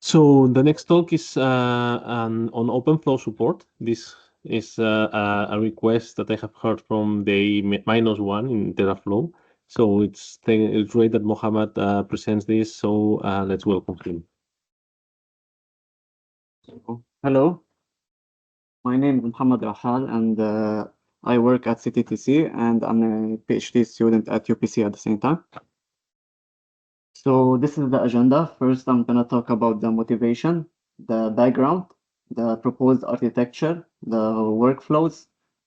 So the next talk is on OpenFlow support. This is a request that I have heard from day -1 in TeraFlow. So it's great that Mohamad presents this. So let's welcome him. Hello, my name is Mohamad Rahhal, and I work at CTTC, and I'm a PhD student at UPC at the same time. So this is the agenda. First, I'm going to talk about the motivation, the background, the proposed architecture, the workflows.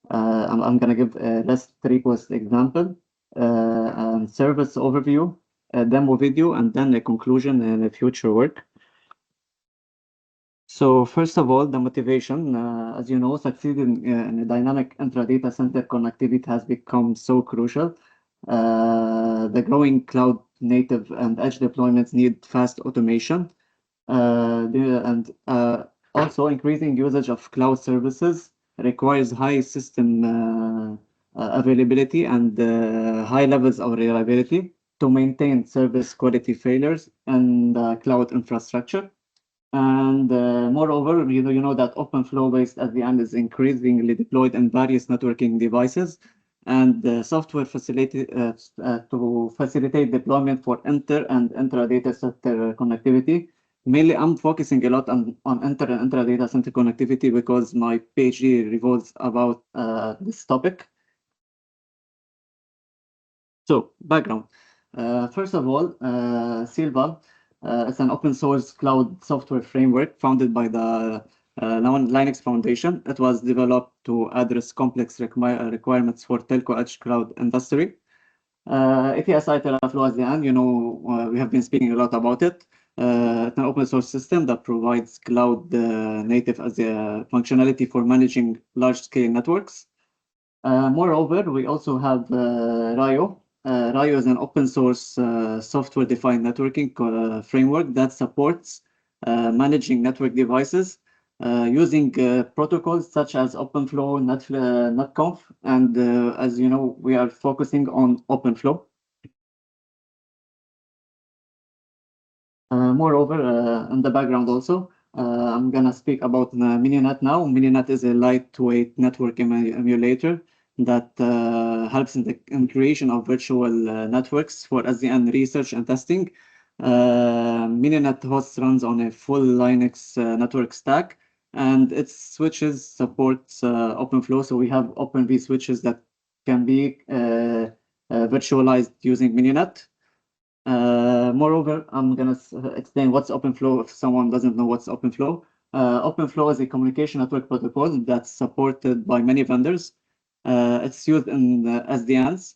I'm going to give a REST request example, and service overview, a demo video, and then a conclusion and a future work. So first of all, the motivation, as you know, succeeding in a dynamic intra-data center connectivity has become so crucial. The growing cloud native and edge deployments need fast automation, and also increasing usage of cloud services requires high system availability and high levels of reliability to maintain service quality failures and cloud infrastructure. And moreover, you know that OpenFlow-based SDN is increasingly deployed in various networking devices, and software to facilitate deployment for inter and intra-data center connectivity. Mainly, I'm focusing a lot on inter and intra-data center connectivity because my PhD revolves about this topic. So, background. First of all, Silva. It's an open source cloud software framework founded by the Linux Foundation. It was developed to address complex requirements for TelcoEdgeCloud industry. ATSI TeraFlowSDN, we have been speaking a lot about it. It's an open source system that provides cloud native as a functionality for managing large scale networks. Moreover, we also have Rayo. Rayo is an open source software-defined networking framework that supports managing network devices using protocols such as OpenFlow, NetConf, and as you know, we are focusing on OpenFlow. Moreover, in the background also, I'm going to speak about Mininet now. Mininet is a lightweight network emulator that helps in creation of virtual networks for SDN research and testing. Mininet host runs on a full Linux network stack, and its switches supports OpenFlow. So we have OpenV switches that can be virtualized using Mininet. Moreover, I'm going to explain what's OpenFlow if someone doesn't know what's OpenFlow. OpenFlow is a communication network protocol that's supported by many vendors. It's used in SDNs,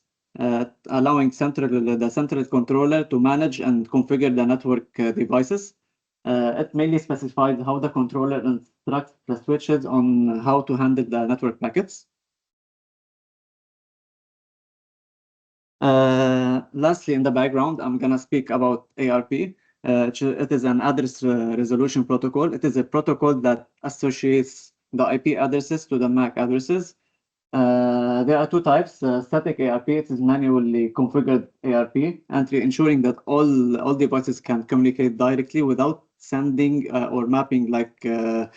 allowing the central controller to manage and configure the network devices. It mainly specifies how the controller instructs the switches on how to handle the network packets. Lastly, in the background, I'm going to speak about ARP. It is an address resolution protocol. It is a protocol that associates the IP addresses to the MAC addresses. There are two types, static ARP, it is manually configured ARP entry, ensuring that all devices can communicate directly without sending or mapping the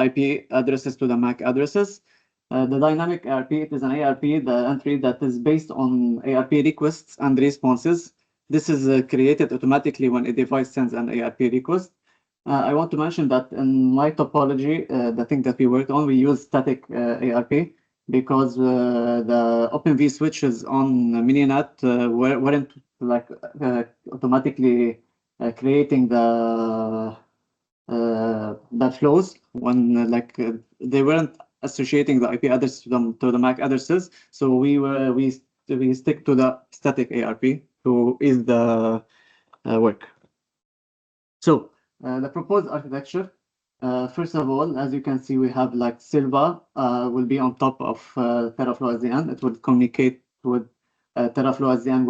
IP addresses to the MAC addresses. The dynamic ARP, it is an ARP, the entry that is based on ARP requests and responses. This is created automatically when a device sends an ARP request. I want to mention that in my topology, the thing that we worked on, we use static ARP because the OpenV switches on Mininet weren't automatically creating the flows when they weren't associating the IP address to the MAC addresses. So we stick to the static ARP to ease the work. So the proposed architecture. First of all, as you can see, we have Silva will be on top of TeraFlowSDN. It will communicate with TeraFlowSDN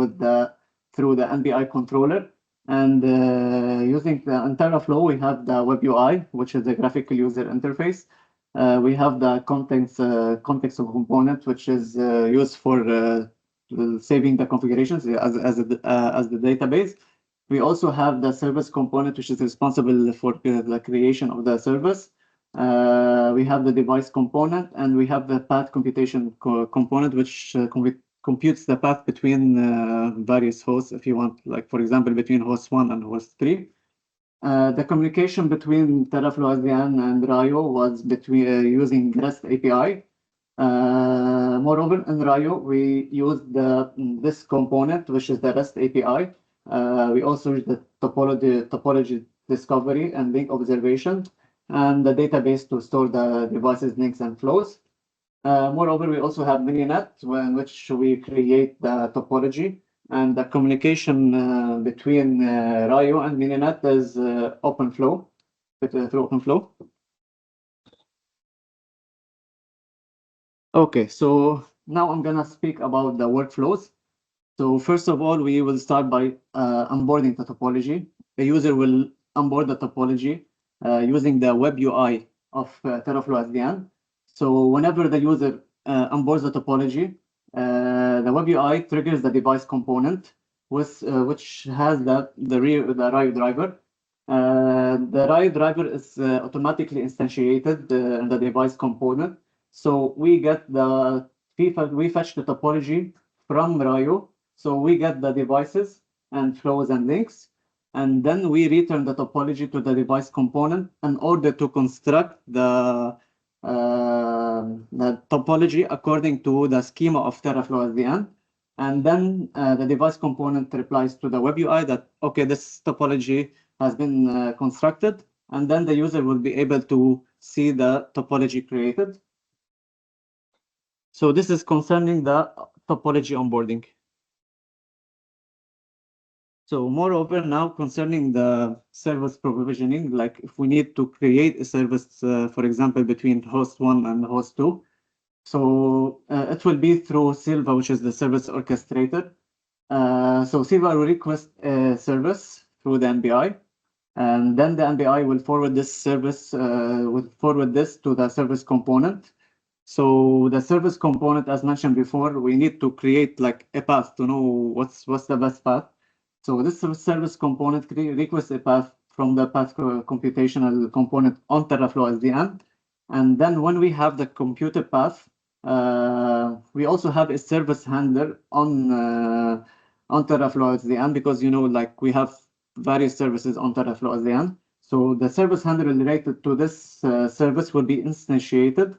through the NBI controller. And using in TeraFlow, we have the web UI, which is the graphical user interface. We have the context of component, which is used for saving the configurations as the database. We also have the service component, which is responsible for the creation of the service. We have the device component, and we have the path computation component, which computes the path between various hosts, if you want, like, for example, between host 1 and host 3. The communication between TeraFlowSDN and Rayo was between using REST API. Moreover, in Rayo, we used this component, which is the REST API. We also use the topology discovery and link observation, and the database to store the devices, links, and flows. Moreover, we also have Mininet, in which we create the topology, and the communication between Rayo and Mininet is OpenFlow, through OpenFlow. Okay, so now I'm gonna speak about the workflows. So first of all, we will start by onboarding the topology. The user will onboard the topology using the web UI of TeraFlowSDN. So whenever the user onboards the topology, the web UI triggers the device component, which has the Rayo driver. The Rayo driver is automatically instantiated in the device component. So we get we fetch the topology from Rayo. So we get the devices and flows and links, and then we return the topology to the device component in order to construct the topology according to the schema of TeraFlowSDN. And then the device component replies to the web UI that, okay, this topology has been constructed, and then the user will be able to see the topology created. So this is concerning the topology onboarding. So moreover, now concerning the service provisioning, like if we need to create a service, for example, between host 1 and host 2, so it will be through Silva, which is the service orchestrator. So Silva will request a service through the MBI, and then the MBI will forward this service, to the service component. So the service component, as mentioned before, we need to create like a path to know what's the best path. So this service component requests a path from the path computational component on TeraFlowSDN. And then when we have the computed path, we also have a service handler on TeraFlowSDN, because, you know, like we have various services on TeraFlowSDN. So the service handler related to this service will be instantiated.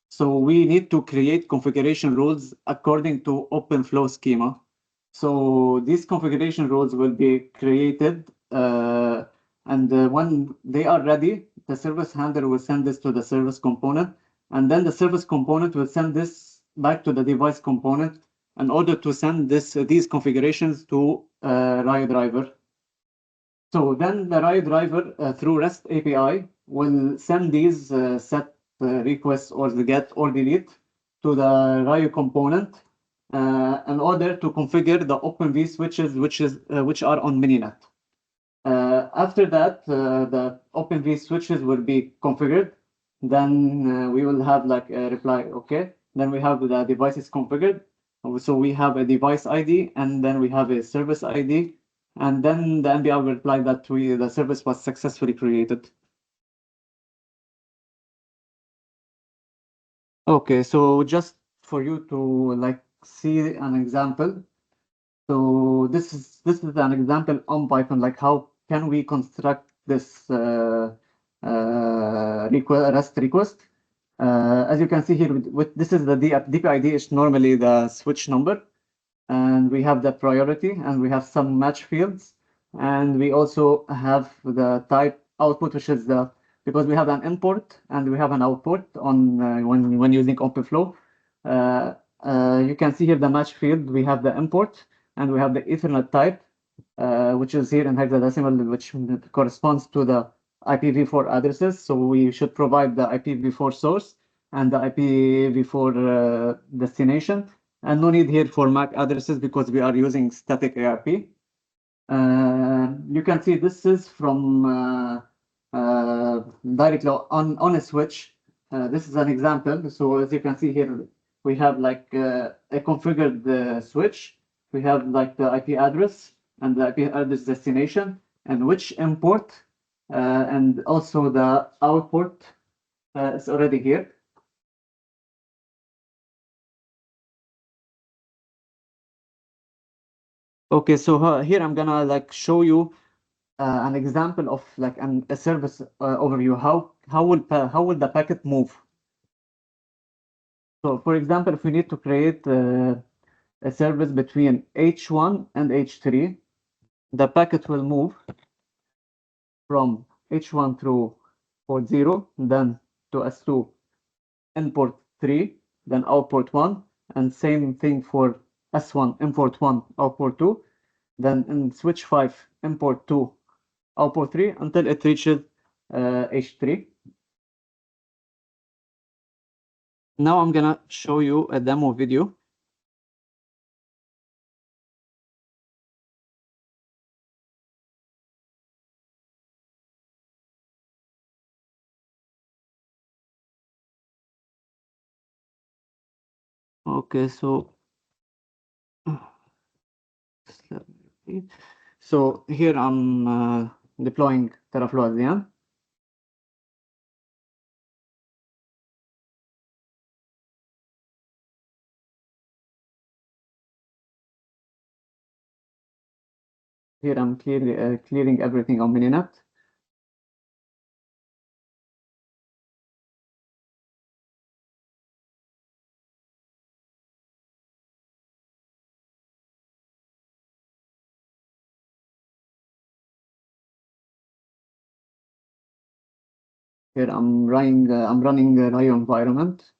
So we need to create configuration rules according to OpenFlow schema. So these configuration rules will be created, and when they are ready, the service handler will send this to the service component, and then the service component will send this back to the device component in order to send these configurations to Rayo driver. So then the Rayo driver through REST API will send these set requests or the get or delete to the Rayo component in order to configure the OpenV switches which are on Mininet. After that, the OpenV switches will be configured. Then we will have like a reply, okay. Then we have the devices configured. So we have a device ID, and then we have a service ID, and then the MBI will reply that the service was successfully created. Okay, so just for you to like see an example. So this is an example on Python, like how can we construct this REST request. As you can see here, this is the DPID is normally the switch number, and we have the priority, and we have some match fields, and we also have the type output, which is because we have an import and we have an output on when using OpenFlow. You can see here the match field. We have the import, and we have the Ethernet type, which is here in hexadecimal, which corresponds to the IPv4 addresses. So we should provide the IPv4 source and the IPv4 destination, and no need here for MAC addresses because we are using static ARP. You can see this is from directly on a switch. This is an example. So as you can see here, we have like a configured switch. We have like the IP address, and the IP address destination, and which import, and also the output is already here. Okay, so here I'm gonna like show you an example of like a service overview. How will the packet move? So for example, if we need to create a service between H1 and H3, the packet will move from H1 through port 0, then to S2 import 3, then output 1, and same thing for S1 import 1, output 2, then in switch 5 import 2, output 3 until it reaches H3. Now I'm gonna show you a demo video. Okay, so here I'm deploying TeraFlowSDN. Here I'm clearing everything on Mininet. Here I'm running Rio environment.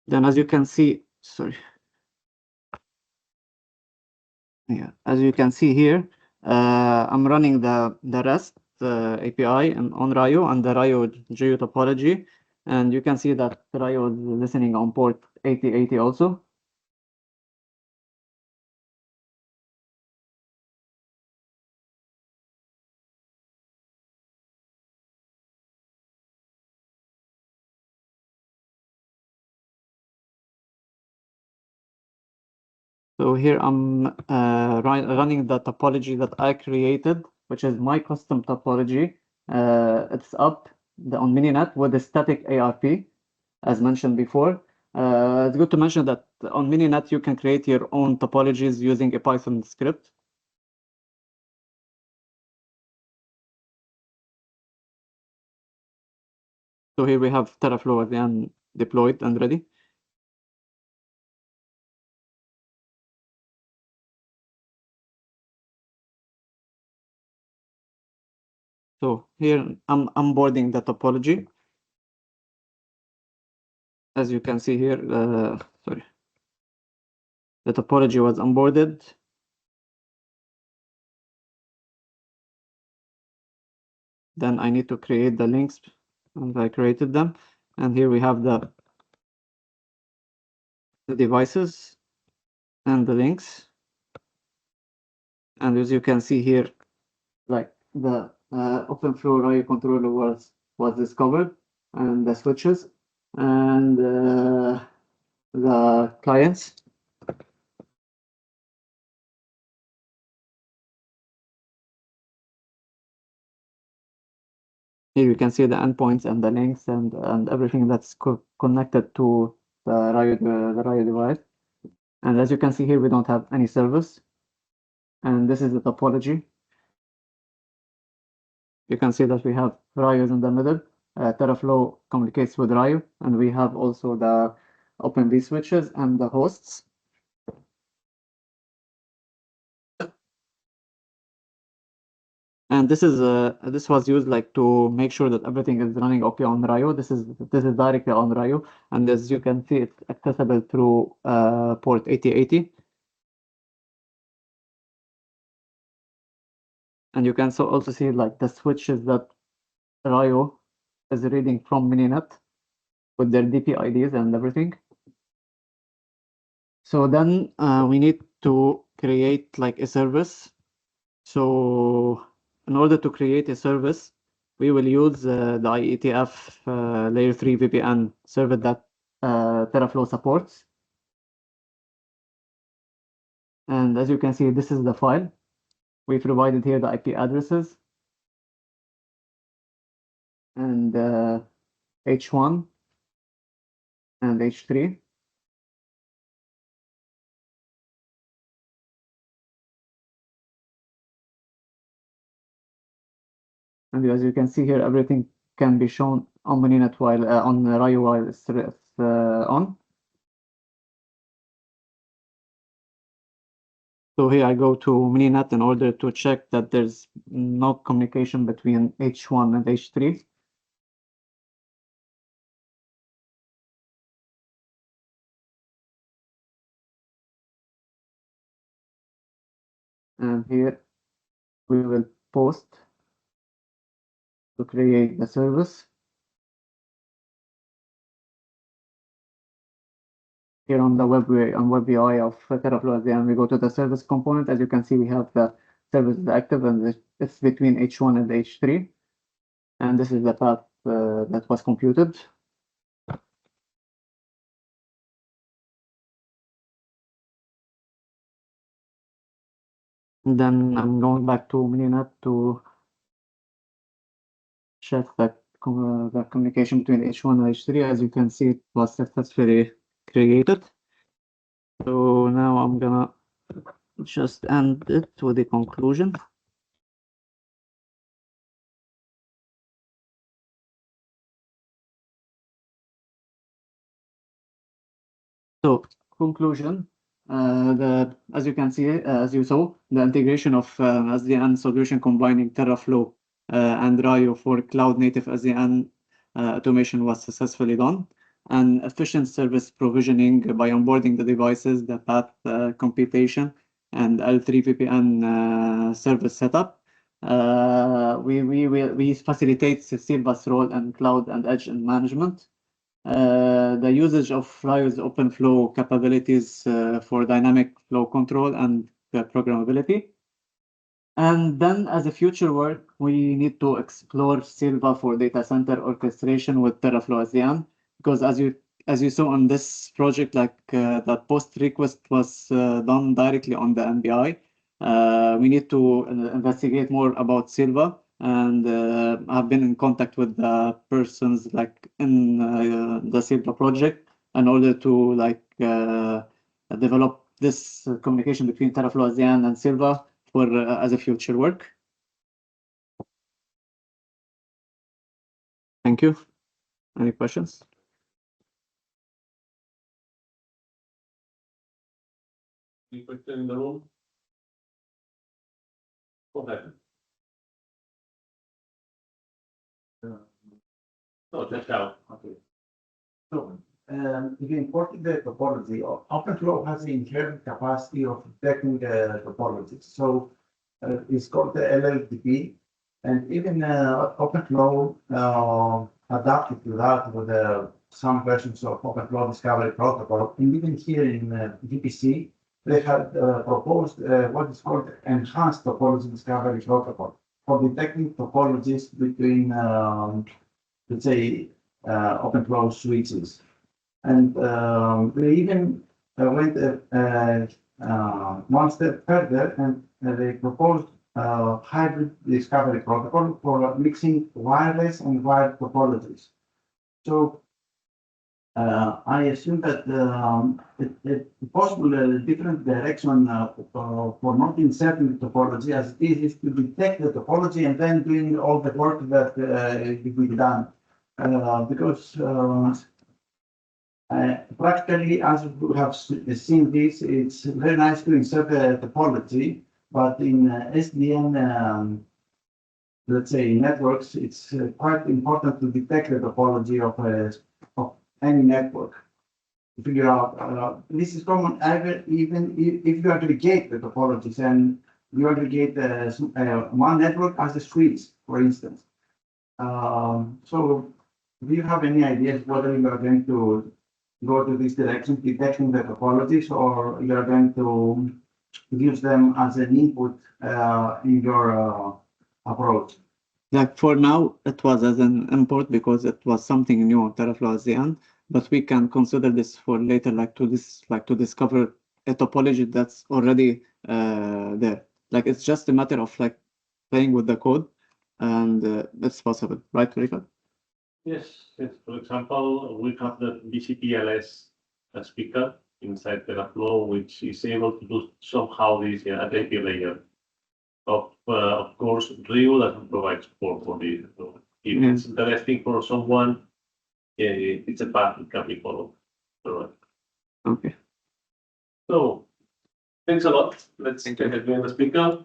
Then as you can see, sorry. Yeah, as you can see here, I'm running the REST API and on Rio and the Rio geotopology, and you can see that Rio is listening on port 8080 also. So here I'm running the topology that I created, which is my custom topology. It's up on Mininet with a static ARP, as mentioned before. It's good to mention that on Mininet you can create your own topologies using a Python script. So here we have TeraFlowSDN deployed and ready. So here I'm onboarding the topology. As you can see here, sorry, the topology was onboarded. Then I need to create the links, and I created them. And here we have the devices and the links. And as you can see here, like the OpenFlow Rio controller was discovered, and the switches and the clients. Here you can see the endpoints and the links and everything that's connected to the Rio device. And as you can see here, we don't have any service. And this is the topology. You can see that we have Rios in the middle. TeraFlow communicates with Rio, and we have also the OpenV switches and the hosts. And this was used like to make sure that everything is running okay on Rio. This is directly on Rio, and as you can see, it's accessible through port 8080. And you can also see like the switches that Rio is reading from Mininet with their DP IDs and everything. So then we need to create like a service. So in order to create a service, we will use the IETF layer 3 VPN server that TeraFlow supports. And as you can see, this is the file. We provided here the IP addresses and H1 and H3. And as you can see here, everything can be shown on Mininet while on Rayo while it's on. So here I go to Mininet in order to check that there's no communication between H1 and H3. And here we will post to create the service. Here on the web UI of TeraFlowSDN, we go to the service component. As you can see, we have the service is active and it's between H1 and H3. And this is the path that was computed. And then I'm going back to Mininet to check that the communication between H1 and H3. As you can see, it was successfully created. So now I'm gonna just end it with the conclusion. So conclusion, as you can see, as you saw, the integration of SDN solution combining TeraFlow and Rayo for cloud-native SDN automation was successfully done, and efficient service provisioning by onboarding the devices, the path computation, and L3 VPN service setup. We facilitate Silva's role in cloud and edge management. The usage of Rayo's OpenFlow capabilities for dynamic flow control and programmability. And then as a future work, we need to explore Silva for data center orchestration with TeraFlowSDN, because as you saw on this project, like that post request was done directly on the MBI. We need to investigate more about Silva, and I've been in contact with the persons like in the Silva project in order to like develop this communication between TeraFlowSDN and Silva for as a future work. Thank you. Any questions? Any question in the room? Go ahead. No, just out. Okay. So, if you import the topology, OpenFlow has the inherent capacity of detecting the topologies. So, it's called the LLDP, and even OpenFlow adapted to that with some versions of OpenFlow Discovery Protocol. And even here in VPC, they had proposed what is called Enhanced Topology Discovery Protocol for detecting topologies between, let's say, OpenFlow switches. And they even went one step further, and they proposed hybrid discovery protocol for mixing wireless and wired topologies. So I assume that it's possible different direction for not inserting the topology as it is to detect the topology and then doing all the work that will be done. Because practically, as we have seen this, it's very nice to insert the topology, but in SDN, let's say networks, it's quite important to detect the topology of any network. To figure out this is common even if you aggregate the topologies and you aggregate one network as a switch, for instance. So, do you have any ideas whether you are going to go to this direction, detecting the topologies, or you are going to use them as an input in your approach? Like for now, it was as an import because it was something new on TeraFlowSDN, but we can consider this for later, like to discover a topology that's already there. Like it's just a matter of like playing with the code, and it's possible, right, Rika? Yes, yes. For example, we have the BCPLS speaker inside TeraFlow, which is able to do somehow this identity layer. Of course, Rio doesn't provide support for this. So if Yeah. it's interesting for someone, it's a path that can be followed. Alright. Okay. So thanks a lot. Let's Thank take you. again the speaker.